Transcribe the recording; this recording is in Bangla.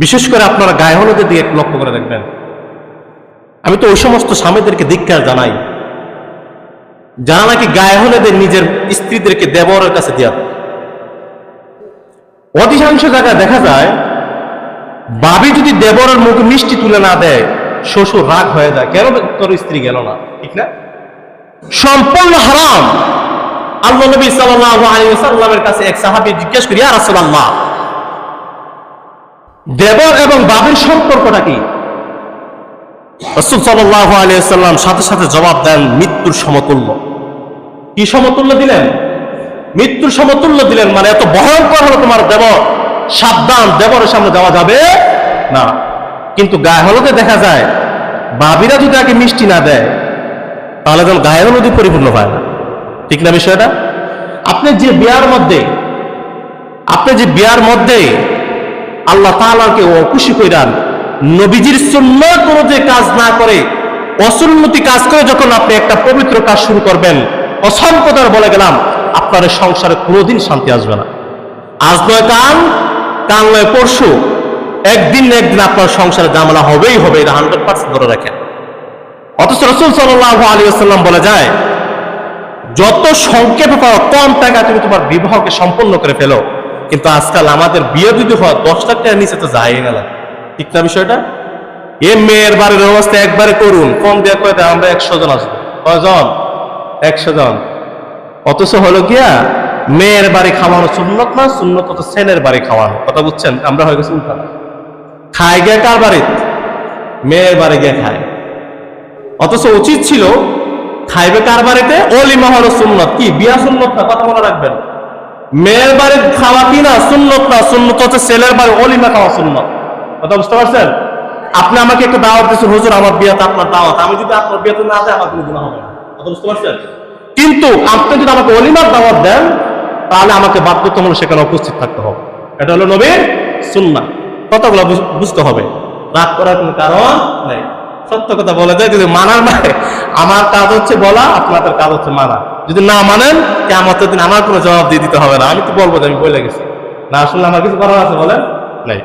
বিশেষ করে আপনারা গায়ে হলুদের দিকে একটু লক্ষ্য করে দেখবেন। আমি তো ওই সমস্ত স্বামীদেরকে ধিক্কার জানাই যারা নাকি গায়ে হলুদের নিজের স্ত্রীদেরকে দেবরের কাছে দেওয়া। অধিকাংশ জায়গায় দেখা যায় ভাবি যদি দেবরের মুখে মিষ্টি তুলে না দেয় শ্বশুর রাগ হয়ে যায়, কেন তোর স্ত্রী গেল না, ঠিক না? সম্পূর্ণ হারাম। আল্লাহ নবী সাল্লাল্লাহু আলাইহি ওয়াসাল্লামের কাছে এক সাহাবী জিজ্ঞেস করি, ইয়া রাসূলুল্লাহ, দেবর এবং বাবির সম্পর্কটা কি? রাসূল সাল্লাল্লাহু আলাইহি ওয়াসাল্লাম সাথে সাথে জবাব দেন, মৃত্যুর সমতুল্য। কি সমতুল্য দিলেন? মৃত্যুর সমতুল্য দিলেন। মানে এত ভয়ঙ্কর হলো তোমার দেবর, সাবধান, দেবরের সামনে যাওয়া যাবে না। কিন্তু গায়ে হলুদে দেখা যায় বাবিরা যদি আগে মিষ্টি না দেয় তাহলে যেন গায়ে হলুদই পরিপূর্ণ হয় না, ঠিক না বিষয়টা? আপনি যে বিয়ার মধ্যে আল্লাহ তাআলাকে অখুশি কইরান, নবীজির সুন্নাত অনুযায়ী কাজ না করে অসুন্নতি কাজ করে যখন আপনি একটা পবিত্র কাজ শুরু করবেন, কসম করে বলে গেলাম আপনার সংসারে কোনোদিন শান্তি আসবে না। আজ নয় কাল, কাল নয় পরশু, একদিন না একদিন আপনার সংসারে ঝামেলা হবেই হবে, এটা 100% ধরে রাখেন। অথচ রাসূল সাল্লাল্লাহু আলাইহি ওয়াসাল্লাম বলে যায়, যত সংক্ষেপে পাও কম টাকা তুমি তোমার বিবাহকে সম্পন্ন করে ফেলো। কিন্তু আজকাল আমাদের বিয়ে যদি হয় 10 লাখ টাকার নিচে তো যায় না, ঠিক না বিষয়টা? এ মেয়ের বাড়ির অবস্থা একবারে করুন, কম দিয়ে কয়ে দেয় আমরা 100 জন আসবো। কয়জন? 100 জন। অথচ হলো গিয়া মেয়ের বাড়ি খাওয়ানো সুন্নত না, সুন্নত তো ছেলের বাড়ি খাওয়ানো। কথা বুঝছেন? আমরা হয়ে গেছি উল্টা। খায় গিয়ে কার বাড়ি? মেয়ের বাড়ি গিয়ে খায়। অথচ উচিত ছিল খাইবে কার বাড়িতে? অলিমা হলো সুন্নত। কি বিয়া সুন্নত না, কথা মনে রাখবেন। মেয়ের বাড়ির খাওয়া কি না সুন্নত না, সুন্নত হচ্ছে ছেলের বাড়ি অলিমা খাওয়া সুন্নত। কথা বুঝতে পারছেন? আপনি আমাকে একটু দাওয়াত দিচ্ছেন, হুজুর আমার বিয়াতে আপনার দাওয়াত, আমি যদি আপনার বিয়াতে না যাই আমার কোনো গুনাহ হবে না। কথা বুঝতে পারছেন? কিন্তু আপনি যদি আমাকে অলিমার দাওয়াত দেন তাহলে আমাকে বাধ্যতামূলক সেখানে উপস্থিত থাকতে হবে। এটা হলো নবীর সুন্নাহ। কথাগুলো বুঝতে হবে, রাগ করার কোনো কারণ নেই। সত্য কথা বলে দেয়, যদি মানার মানে আমার কাজ হচ্ছে বলা, আপনাদের কাজ হচ্ছে মানা। যদি না মানেন কিয়ামতের দিন আমার কোনো জবাব দিয়ে দিতে হবে না। আমি তো বলবো যে আমি বলে গেছি, না আসলে আমার কিছু করার আছে বলেন নাই।